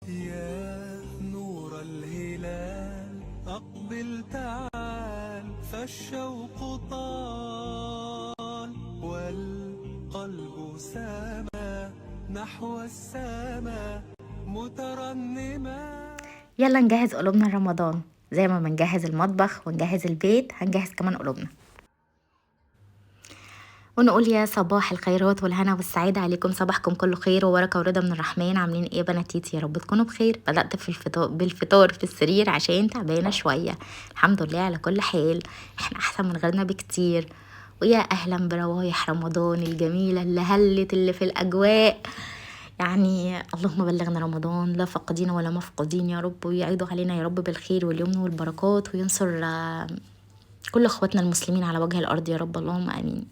يا نور الهلال أقبل تعال فالشوق طال والقلب سما نحو السماء مترنما. يلا نجهز قلوبنا لرمضان. زي ما بنجهز المطبخ ونجهز البيت هنجهز كمان قلوبنا، ونقول يا صباح الخيرات والهنا والسعادة عليكم. صباحكم كله خير وبركة ورضا من الرحمن. عاملين ايه بناتيتي؟ يا رب تكونوا بخير. بدأت في بالفطار في السرير عشان تعبانة شوية. الحمد لله على كل حال، احنا احسن من غيرنا بكتير. ويا اهلا بروايح رمضان الجميلة اللي هلت اللي في الاجواء. يعني اللهم بلغنا رمضان لا فاقدين ولا مفقودين يا رب، ويعيدوا علينا يا رب بالخير واليمن والبركات، وينصر كل اخواتنا المسلمين على وجه الارض يا رب، اللهم امين.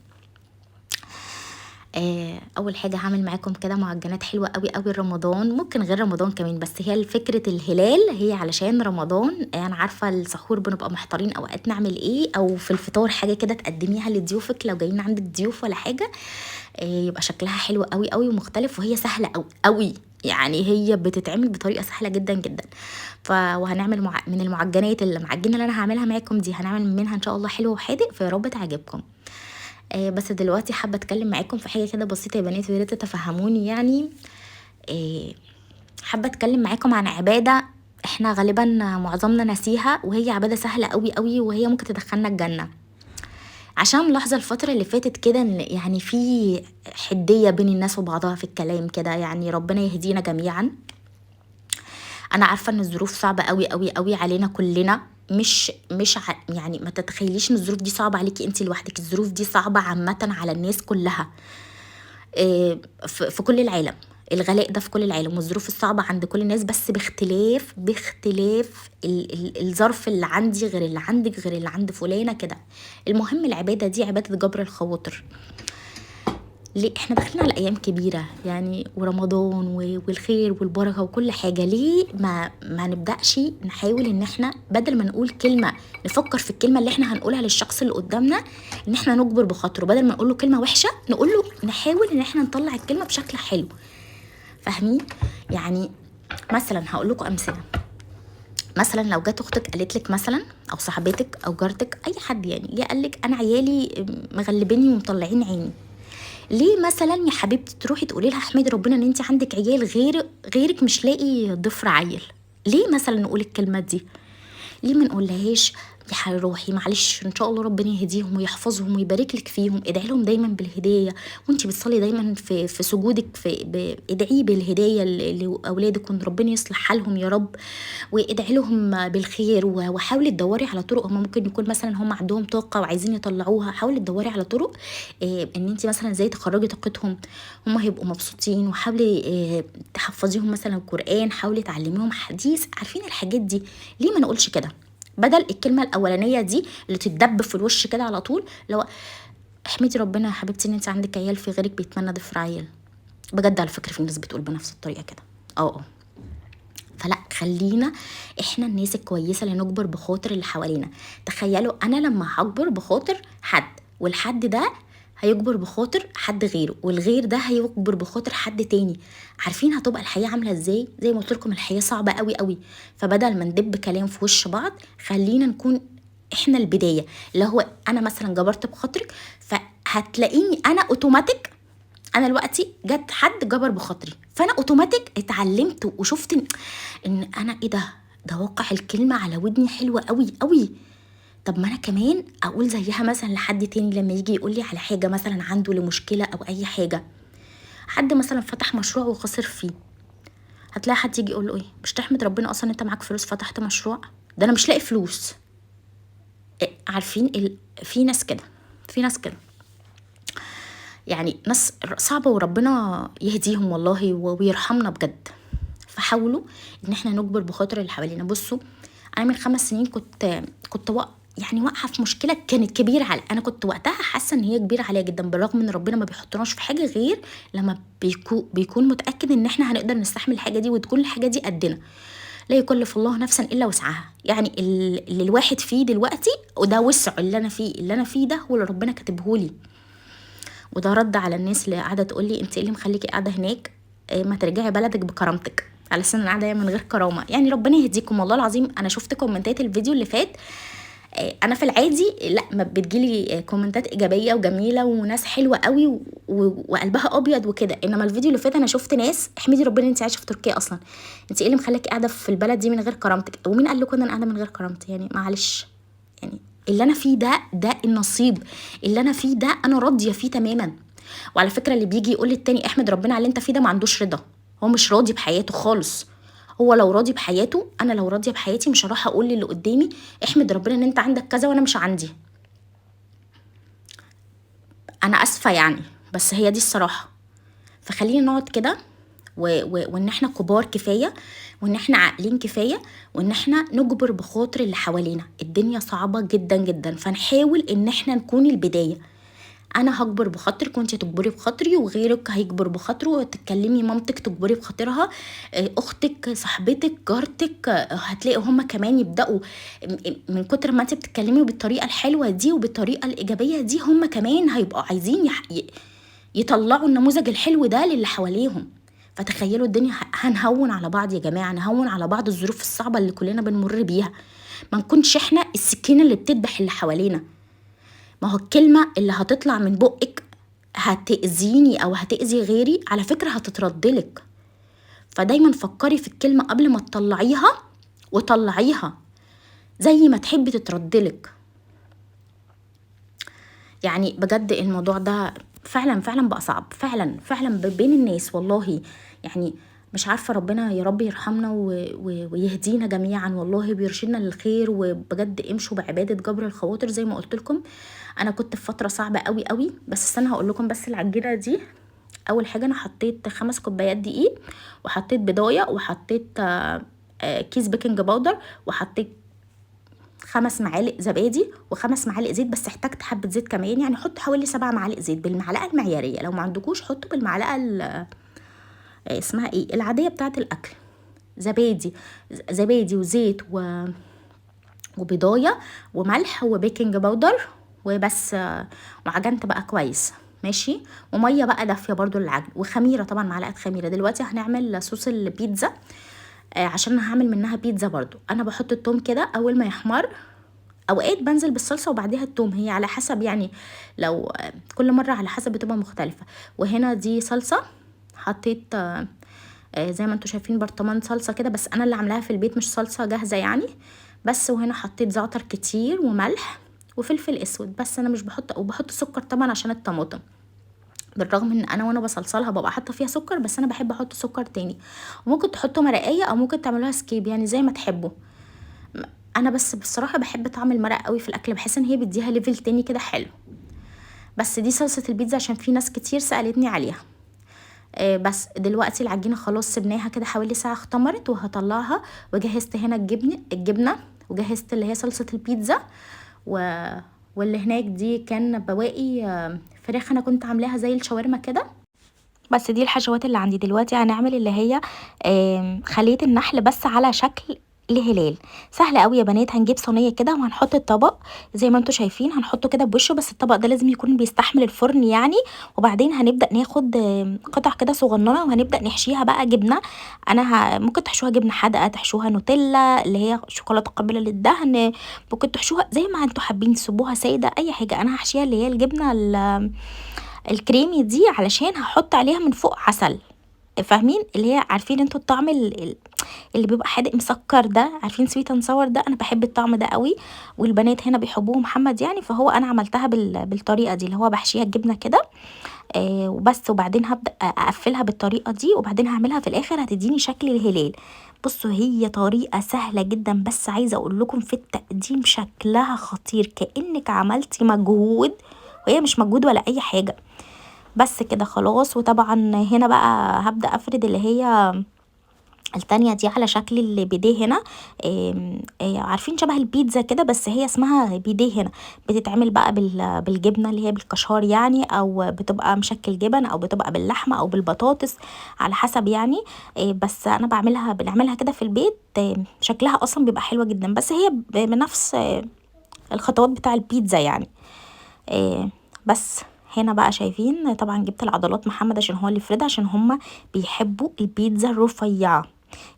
اول حاجه هعمل معاكم كده معجنات حلوه قوي قوي رمضان، ممكن غير رمضان كمان، بس هي فكره الهلال هي علشان رمضان. انا عارفه السحور بنبقى محتارين اوقات نعمل ايه، او في الفطار حاجه كده تقدميها لضيوفك لو جايين عندك ضيوف ولا حاجه. يبقى شكلها حلو قوي قوي ومختلف، وهي سهله قوي قوي، يعني هي بتتعمل بطريقه سهله جدا جدا. وهنعمل من المعجنات المعجنه اللي انا هعملها معاكم دي، هنعمل منها ان شاء الله حلو وحادق، فيا رب تعجبكم. بس دلوقتي حابه اتكلم معاكم في حاجه كده بسيطه يا بنات، ويا ريت تفهموني يعني. حابه اتكلم معاكم عن عباده احنا غالبا معظمنا ناسيها، وهي عباده سهله قوي قوي، وهي ممكن تدخلنا الجنه. عشان ملاحظه الفتره اللي فاتت كده ان يعني في حديه بين الناس وبعضها في الكلام كده، يعني ربنا يهدينا جميعا. انا عارفه ان الظروف صعبه قوي قوي قوي علينا كلنا، يعني ما تتخيليش ان الظروف دي صعبه عليكي انت لوحدك، الظروف دي صعبه عامه على الناس كلها. في كل العالم الغلاء ده في كل العالم، والظروف الصعبة عند كل الناس، بس باختلاف الظرف اللي عندي غير اللي عندك غير اللي عند فلانة كده. المهم العبادة دي عبادة جبر الخواطر. ليه احنا داخلين على ايام كبيره يعني، ورمضان والخير والبركه وكل حاجه، ليه ما نبداش نحاول ان احنا بدل ما نقول كلمه نفكر في الكلمه اللي احنا هنقولها للشخص اللي قدامنا، ان احنا نجبر بخاطره، بدل ما نقول له كلمه وحشه نقول له نحاول ان احنا نطلع الكلمه بشكل حلو. فاهمين؟ يعني مثلا هقول لكم امثله. مثلا لو جت اختك قالت لك مثلا، او صاحبتك او جارتك اي حد يعني، جه قال لك انا عيالي مغلبيني ومطلعين عيني، ليه مثلا يا حبيبتي تروحي تقولي لها احمدي ربنا ان انت عندك عيال غيرك مش لاقي ضفر عيل؟ ليه مثلا نقول الكلمه دي؟ ليه ما نقولهاش يا روحي معلش ان شاء الله ربنا يهديهم ويحفظهم ويبارك لك فيهم، ادعي لهم دايما بالهدايه، وانت بتصلي دايما في سجودك ادعي بالهدايه لاولادك، وان ربنا يصلح حالهم يا رب، وادعي لهم بالخير، وحاولي تدوري على طرق. هم ممكن يكون مثلا هم عندهم طاقه وعايزين يطلعوها، حاولي تدوري على طرق ان انت مثلا ازاي تخرجي طاقتهم، هم هيبقوا مبسوطين. وحاولي تحفظيهم مثلا القران، حاولي تعلميهم حديث، عارفين الحاجات دي. ليه ما نقولش كده بدل الكلمه الاولانيه دي اللي تتدب في الوش كده على طول؟ لو احمدي ربنا يا حبيبتي ان انت عندك عيال، في غيرك بيتمنى ضفر عيال. بجد على فكره في ناس بتقول بنفس الطريقه كده. فلا، خلينا احنا الناس الكويسه اللي نجبر بخاطر اللي حوالينا. تخيلوا انا لما هجبر بخاطر حد، والحد ده هيجبر بخاطر حد غيره، والغير ده هيجبر بخاطر حد تاني، عارفين هتبقى الحياه عامله ازاي؟ زي ما قلت لكم الحياه صعبه قوي قوي. فبدل ما ندب كلام في وش بعض، خلينا نكون احنا البدايه، اللي هو انا مثلا جبرت بخاطرك، فهتلاقيني انا اوتوماتيك. انا دلوقتي جت حد جبر بخاطري، فانا اوتوماتيك اتعلمت وشفت ان انا ايه ده واقع الكلمه على ودني حلوه قوي قوي. طب ما انا كمان اقول زيها مثلا لحد تاني لما يجي يقول لي على حاجه مثلا عنده لمشكله او اي حاجه. حد مثلا فتح مشروع وخسر فيه، هتلاقي حد يجي يقول له ايه، مش تحمد ربنا اصلا انت معاك فلوس فتحت مشروع؟ ده انا مش لاقي فلوس. عارفين في ناس كده، في ناس كده يعني، ناس صعبة وربنا يهديهم والله ويرحمنا بجد. فحاولوا ان احنا نجبر بخاطر اللي حوالينا. بصوا انا من 5 سنين كنت يعني واقعه في مشكله كانت كبيره علي، انا كنت وقتها حاسه ان هي كبيره عليا جدا، بالرغم ان ربنا ما بيحطناش في حاجه غير لما بيكون متاكد ان احنا هنقدر نستحمل الحاجه دي، وتكون الحاجه دي قدنا. لا يكلف الله نفسا الا وسعها، يعني اللي الواحد فيه دلوقتي وده وسع، اللي انا فيه ده هو اللي ربنا كاتبهولي. وده رد على الناس اللي قاعده تقول لي انت ايه اللي مخليكي قاعده هناك، ما ترجعي بلدك بكرامتك. على سن انا قاعده من غير كرامه. يعني ربنا يهديكم والله العظيم. انا شفت كومنتات الفيديو اللي فات، انا في العادي لا ما بتجيلي كومنتات ايجابيه وجميله وناس حلوه قوي وقلبها ابيض وكده، انما الفيديو اللي فات انا شفت ناس احمدي ربنا انت عايشه في تركيا اصلا، انت ايه اللي مخليكي قاعده في البلد دي من غير كرامتك؟ ومين قال لكم ان انا قاعده من غير كرامتي؟ يعني معلش، يعني اللي انا فيه ده النصيب، اللي انا فيه ده انا راضيه فيه تماما. وعلى فكره اللي بيجي يقول للتاني احمد ربنا على اللي انت فيه ده، ما عندوش رضا، هو مش راضي بحياته خالص. هو لو راضي بحياته، انا لو راضيه بحياتي مش هروح اقول للي قدامي احمد ربنا ان انت عندك كذا وانا مش عندي. انا اسفه يعني، بس هي دي الصراحه. فخلينا نقعد كده وان احنا كبار كفايه، وان احنا عاقلين كفايه، وان احنا نجبر بخاطر اللي حوالينا. الدنيا صعبه جدا جدا، فنحاول ان احنا نكون البدايه. انا هكبر بخاطرك وانت تكبري بخاطري، وغيرك هيكبر بخاطره، وتتكلمي مامتك تكبري بخاطرها، اختك، صاحبتك، جارتك، هتلاقي هما كمان يبداوا من كتر ما انت بتتكلمي بالطريقه الحلوه دي وبالطريقه الايجابيه دي، هما كمان هيبقوا عايزين يطلعوا النموذج الحلو ده للي حواليهم. فتخيلوا الدنيا هنهون على بعض يا جماعه، نهون على بعض الظروف الصعبه اللي كلنا بنمر بيها، ما نكونش احنا السكينه اللي بتذبح اللي حوالينا. ما هو الكلمة اللي هتطلع من بقك هتأذيني أو هتأذي غيري، على فكرة هتتردلك. فدايما فكري في الكلمة قبل ما تطلعيها، وطلعيها زي ما تحبي تتردلك. يعني بجد الموضوع ده فعلا فعلا بقى صعب، فعلا فعلا بين الناس والله. يعني مش عارفة، ربنا يا رب يرحمنا ويهدينا جميعا والله، بيرشدنا للخير. وبجد امشوا بعبادة جبر الخواطر زي ما قلت لكم. انا كنت في فترة صعبة قوي قوي، بس استنى هقول لكم بس العجينة دي. اول حاجة انا حطيت 5 كوبايات دقيق، وحطيت بضاية، وحطيت كيس بيكنج باودر، وحطيت 5 معالق زبادي و5 معالق زيت، بس احتجت حبة زيت كمان. يعني حطوا حوالي 7 معالق زيت بالمعلقة المعيارية، لو ما عندكوش حطوا بالمعلقة اسمها ايه العادية بتاعة الاكل. زبادي وزيت وبضاية وملح وبيكنج باودر وبس. وعجنت بقى كويس ماشي. ومية بقى دافية برضو للعجن، وخميرة طبعا، معلقة خميرة. دلوقتي هنعمل صوص البيتزا، عشان هعمل منها بيتزا برضو. انا بحط التوم كده اول ما يحمر، اوقات بنزل بالصلصه وبعديها التوم، هي على حسب يعني، لو كل مره على حسب بتبقى مختلفه. وهنا دي صلصه، حطيت زي ما انتوا شايفين برطمان صلصه كده، بس انا اللي عاملاها في البيت مش صلصه جاهزه يعني بس. وهنا حطيت زعتر كتير وملح وفلفل اسود بس. انا مش بحط، او بحط سكر طبعا عشان الطماطم، بالرغم ان انا وانا بصلصلها ببقى حاطه فيها سكر، بس انا بحب احط سكر تاني. وممكن تحطوا مرقيه او ممكن تعملوها سكيب، يعني زي ما تحبوا. انا بس بصراحه بحب طعم المرق قوي في الاكل، بحس ان هي بيديها ليفل تاني كده حلو. بس دي صلصه البيتزا عشان في ناس كتير سالتني عليها. بس دلوقتي العجينه خلاص سبناها كده حوالي ساعه اختمرت، وهطلعها. وجهزت هنا الجبنه، وجهزت اللي هي صلصه البيتزا واللي هناك دي كان بواقي فراخ انا كنت عاملاها زي الشاورما كده. بس دي الحشوات اللي عندي. دلوقتي هنعمل اللي هي خلية النحل بس على شكل الهلال. سهل قوي يا بنات. هنجيب صينيه كده وهنحط الطبق زي ما انتوا شايفين، هنحطه كده بوشه، بس الطبق ده لازم يكون بيستحمل الفرن يعني. وبعدين هنبدا ناخد قطع كده صغننه، وهنبدا نحشيها بقى جبنه. انا ممكن تحشوها جبنه حادقه، تحشوها نوتيلا اللي هي شوكولاته قابله للدهن، ممكن تحشوها زي ما انتوا حابين، تسيبوها ساده، اي حاجه. انا هحشيها اللي هي الجبنه الكريمي دي، علشان هحط عليها من فوق عسل. فاهمين اللي هي، عارفين انتوا الطعم اللي بيبقى حادق مسكر ده، عارفين سويت اند صور ده؟ انا بحب الطعم ده قوي، والبنات هنا بيحبوه محمد يعني. فهو انا عملتها بالطريقه دي، اللي هو بحشيها الجبنه كده وبس. وبعدين هبدا اقفلها بالطريقه دي، وبعدين هعملها في الاخر هتديني شكل الهلال. بصوا هي طريقه سهله جدا، بس عايزه اقول لكم في التقديم شكلها خطير، كانك عملتي مجهود، وهي مش مجهود ولا اي حاجه. بس كده خلاص. وطبعا هنا بقى هبدا افرد اللي هي التانية دي على شكل البيديه هنا. عارفين شبه البيتزا كده، بس هي اسمها بيديه هنا. بتتعمل بقى بالجبنة اللي هي بالكشار يعني، او بتبقى مشكل جبن، او بتبقى باللحمة او بالبطاطس على حسب يعني. بس انا بنعملها كده في البيت. شكلها اصلا بيبقى حلوة جدا، بس هي بنفس الخطوات بتاع البيتزا يعني. بس هنا بقى شايفين طبعا جبت العضلات محمد عشان هو اللي يفردها، عشان هما بيحبوا البيتزا الرفيعة.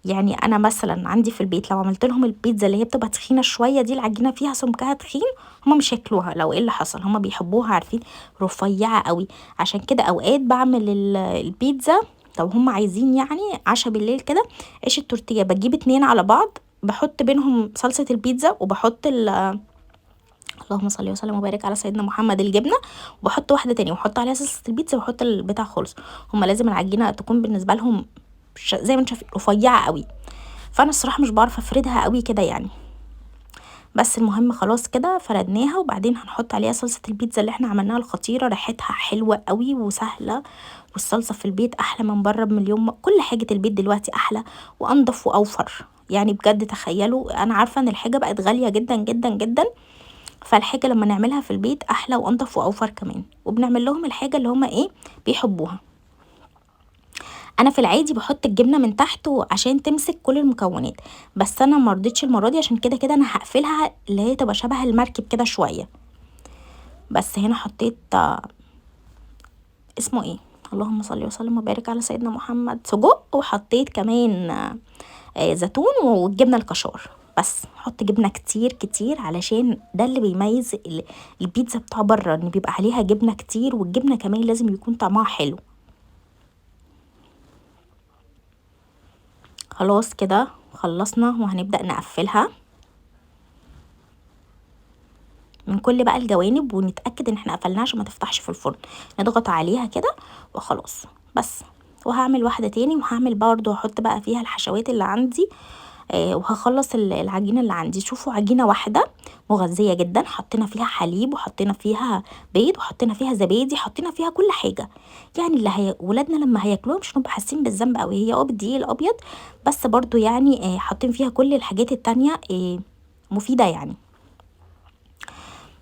يعني انا مثلا عندي في البيت لو عملت لهم البيتزا اللي هي بتبقى تخينه شويه دي، العجينه فيها سمكها تخين، هما مش هياكلوها. لو ايه اللي حصل، هما بيحبوها عارفين رفيعه قوي. عشان كده اوقات بعمل البيتزا لو هما عايزين يعني عشاء بالليل كده، عيش التورتيه بجيب 2 على بعض، بحط بينهم صلصه البيتزا، وبحط اللهم صل وسلم وبارك على سيدنا محمد الجبنه، وبحط واحده تانية واحط عليها صلصه البيتزا، واحط البتاع خالص. هما لازم العجينه تكون بالنسبه لهم زي ما انت شايف رفيعه قوي، فانا الصراحه مش بعرف افردها قوي كده يعني. بس المهم خلاص كده فردناها، وبعدين هنحط عليها صلصه البيتزا اللي احنا عملناها الخطيره، ريحتها حلوه قوي وسهله، والصلصه في البيت احلى من بره بمليون كل حاجه البيت دلوقتي احلى وانضف واوفر يعني بجد. تخيلوا، انا عارفه ان الحاجه بقت غاليه جدا جدا جدا، فالحاجه لما نعملها في البيت احلى وانضف واوفر كمان، وبنعمل لهم الحاجه اللي هما ايه بيحبوها. انا في العادي بحط الجبنه من تحت عشان تمسك كل المكونات، بس انا ما رضيتش المره دي عشان كده كده انا هقفلها اللي هي تبقى شبه المركب كده شويه. بس هنا حطيت اسمه ايه، اللهم صل وسلم وبارك على سيدنا محمد، سجق، وحطيت كمان زيتون والجبنه الكشار. بس حط جبنه كتير كتير علشان ده اللي بيميز البيتزا بتاع بره، ان بيبقى عليها جبنه كتير، والجبنه كمان لازم يكون طعمها حلو. خلاص كده خلصنا وهنبدأ نقفلها من كل بقى الجوانب، ونتأكد ان احنا قفلناها عشان ما تفتحش في الفرن. نضغط عليها كده وخلاص بس. وهعمل واحدة تاني، وهعمل برضو هحط بقى فيها الحشوات اللي عندي. وهخلص العجينة اللي عندي. شوفوا عجينة واحدة مغذية جدا، حطينا فيها حليب، وحطينا فيها بيض، وحطينا فيها زبادي، حطينا فيها كل حاجة. يعني اللي ولادنا لما هياكلوها مش هنبقى حاسين بالذنب قوي. هي بالدقيق الابيض بس برضو يعني حاطين فيها كل الحاجات التانية مفيدة يعني.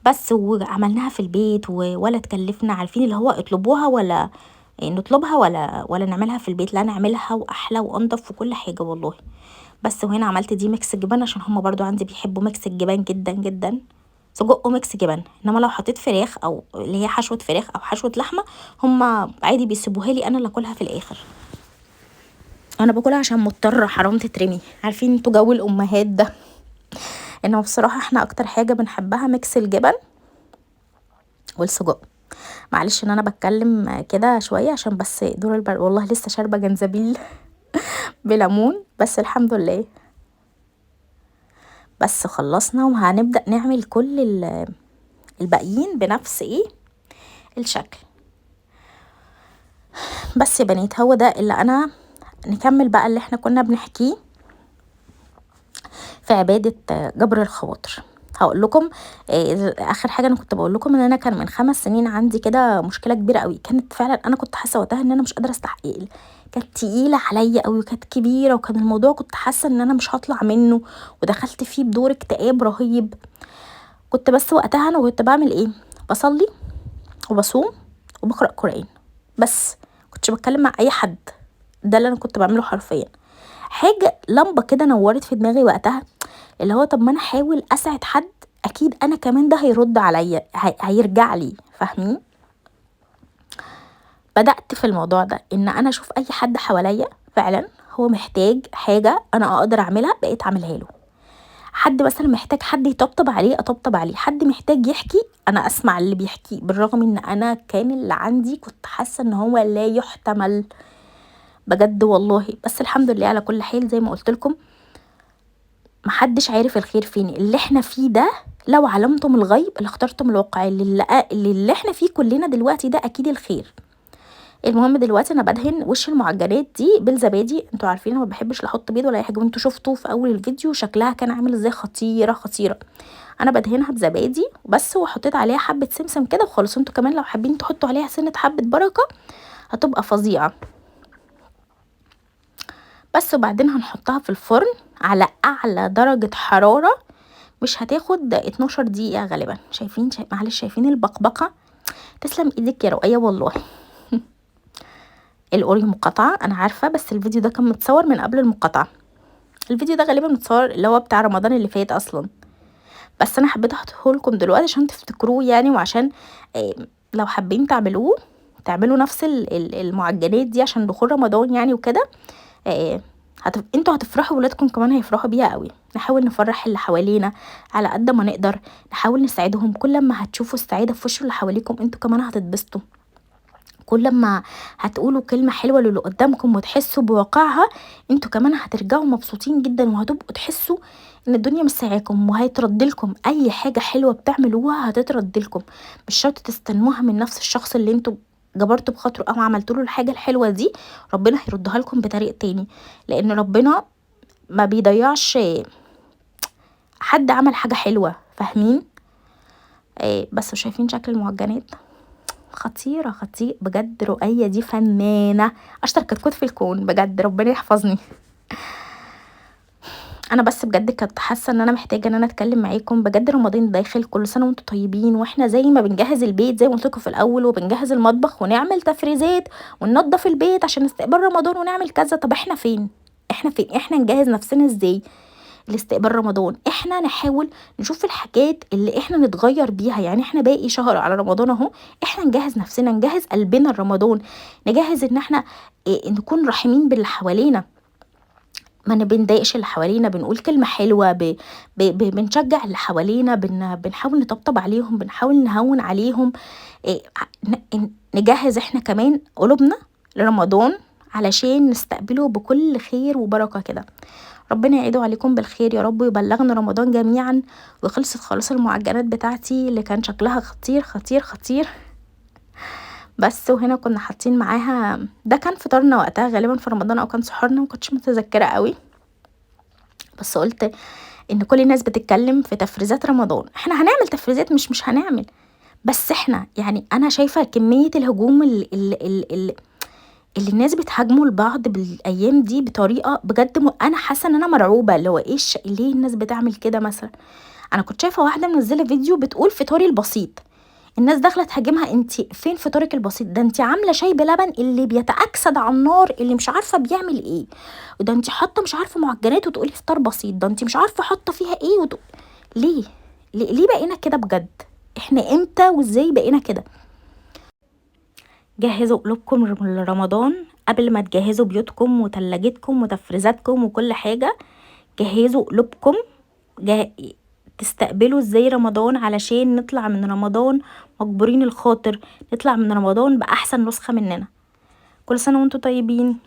بس وعملناها في البيت ولا تكلفنا، عارفين اللي هو اطلبوها ولا نطلبها ولا نعملها في البيت، لا نعملها واحلى وانضف وكل حاجة والله. بس وهنا عملت دي ميكس جبن عشان هما برضو عندي بيحبوا ميكس الجبن جدا جدا، سجق وميكس جبن. انما لو حطيت فراخ او اللي هي حشوة فراخ او حشوة لحمة، هما عادي بيسيبوها لي انا اللي اكلها في الاخر. انا باكلها عشان مضطرة، حرام تترمي، عارفين انتوا جو الامهات ده. انما بصراحة احنا اكتر حاجة بنحبها ميكس الجبن والسجق. معلش ان انا بتكلم كده شوية عشان بس دور البرد، والله لسه شاربة جنزبيل بليمون بس الحمد لله. بس خلصنا وهنبدأ نعمل كل الباقيين بنفس الشكل. بس يا بنات هو ده اللي انا نكمل بقى اللي احنا كنا بنحكيه في عبادة جبر الخواطر. هقول لكم اخر حاجه انا كنت بقول لكم ان انا كان من 5 سنين عندي كده مشكله كبيره قوي، كانت فعلا انا كنت حاسه وقتها ان انا مش قادره استحمل، كانت تقيله عليا قوي وكانت كبيره، وكان الموضوع كنت حاسه ان انا مش هطلع منه، ودخلت فيه بدور اكتئاب رهيب. كنت بس وقتها انا كنت بعمل ايه، بصلي وبصوم وبقرا قران بس، كنتش بتكلم مع اي حد. ده اللي انا كنت بعمله حرفيا. حاجه لمبه كده نورت في دماغي وقتها، اللي هو طب ما انا احاول اساعد حد، اكيد انا كمان ده هيرد عليا، هيرجع لي، فاهمين؟ بدأت في الموضوع ده ان انا اشوف اي حد حواليا فعلا هو محتاج حاجة انا اقدر اعملها، بقيت اعملها له. حد مثلا محتاج حد يطبطب عليه، اطبطب عليه. حد محتاج يحكي، انا اسمع اللي بيحكي، بالرغم ان انا كان اللي عندي كنت حاسة ان هو لا يحتمل بجد والله. بس الحمد لله على كل حال، زي ما قلت لكم محدش عارف الخير فين. اللي احنا فيه ده لو علمتم الغيب لاخترتم الواقع، اللي احنا فيه كلنا دلوقتي ده اكيد الخير. المهم دلوقتي انا بدهن وش المعجنات دي بالزبادي. انتوا عارفين انا ما بحبش لا احط بيض ولا اي حاجه، وانتوا شفتوا في اول الفيديو شكلها كان عامل ازاي، خطيره خطيره. انا بدهنها بزبادي بس، وحطيت عليها حبه سمسم كده وخلاص. انتوا كمان لو حابين تحطوا عليها سنه حبه بركه هتبقى فظيعه. بس وبعدين هنحطها في الفرن على اعلى درجه حراره، مش هتاخد 12 دقيقه غالبا. شايفين معلش شايفين البقبقه؟ تسلم ايدك يا رؤيه والله. الاوريو مقاطعه انا عارفه، بس الفيديو ده كان متصور من قبل المقاطعه. الفيديو ده غالبا متصور اللي هو بتاع رمضان اللي فات اصلا، بس انا حبيت احطه لكم دلوقتي عشان تفتكروه يعني، وعشان لو حابين تعملوا نفس المعجنات دي عشان دخول رمضان يعني وكده. انتوا هتفرحوا ولادكم كمان هيفرحوا بيها قوي. نحاول نفرح اللي حوالينا على قد ما نقدر، نحاول نساعدهم. كل ما هتشوفوا السعاده في وش اللي حواليكم انتوا كمان هتتبسطوا. كل ما هتقولوا كلمه حلوه للي قدامكم وتحسوا بواقعها انتوا كمان هترجعوا مبسوطين جدا، وهتبقوا تحسوا ان الدنيا مش سايعاكم، وهيتردلكم اي حاجه حلوه بتعملوها هتتردلكم. مش شرط تستنوها من نفس الشخص اللي انتوا جبرتوا بخاطره او عملتوا له الحاجه الحلوه دي، ربنا هيردها لكم بطريق تاني، لان ربنا ما بيضيعش حد عمل حاجه حلوه. فاهمين؟ بس شايفين شكل المعجنات خطيره خطير بجد. رؤية دي فنانه، اشطر كتكوت في الكون بجد، ربنا يحفظني. انا بس بجد كنت حاسه ان انا محتاجه ان انا اتكلم معاكم بجد. رمضان داخل، كل سنه وانتم طيبين، واحنا زي ما بنجهز البيت زي ما قلت لكم في الاول، وبنجهز المطبخ ونعمل تفريزات وننظف البيت عشان استقبال رمضان ونعمل كذا. طب احنا فين؟ احنا نجهز نفسنا ازاي لاستقبال رمضان؟ احنا نحاول نشوف الحاجات اللي احنا نتغير بيها. يعني احنا باقي شهر على رمضان اهو، احنا نجهز نفسنا، نجهز قلبنا لرمضان، نجهز ان احنا نكون رحيمين باللي حوالينا، ما بنضايقش اللي حوالينا، بنقول كلمة حلوة، بنشجع اللي حوالينا، بنحاول نطبطب عليهم، بنحاول نهون عليهم. نجهز احنا كمان قلوبنا لرمضان علشان نستقبله بكل خير وبركة كده. ربنا يعيده عليكم بالخير يا رب، ويبلغنا رمضان جميعا. وخلصت خلاص المعجنات بتاعتي اللي كان شكلها خطير خطير خطير بس. وهنا كنا حاطين معاها، ده كان فطارنا وقتها غالبا في رمضان او كان سحورنا، مكنتش متذكره قوي، بس قلت ان كل الناس بتتكلم في تفريزات رمضان، احنا هنعمل تفريزات، مش هنعمل. بس احنا يعني انا شايفه كميه الهجوم اللي الناس بتهاجموا لبعض بالايام دي بطريقه بجد انا حاسه ان انا مرعوبه. اللي هو ايش ليه الناس بتعمل كده؟ مثلا انا كنت شايفه واحده منزله فيديو بتقول فطاري البسيط، الناس داخله تهاجمها. انت فين فطارك البسيط ده؟ انت عامله شاي بلبن اللي بيتاكسد على النار، اللي مش عارفه بيعمل ايه، وده انت حاطه مش عارفه معجنات وتقولي فطار بسيط، ده انت مش عارفه حاطه فيها ايه ليه؟ ليه بقينا كده بجد؟ احنا امتى وازاي بقينا كده؟ جهزوا قلوبكم لرمضان قبل ما تجهزوا بيوتكم وتلاجتكم وتفريزاتكم وكل حاجه. جهزوا قلوبكم، تستقبلوا ازاي رمضان علشان نطلع من رمضان مجبورين الخاطر، نطلع من رمضان بأحسن نسخة مننا. كل سنة وانتم طيبين.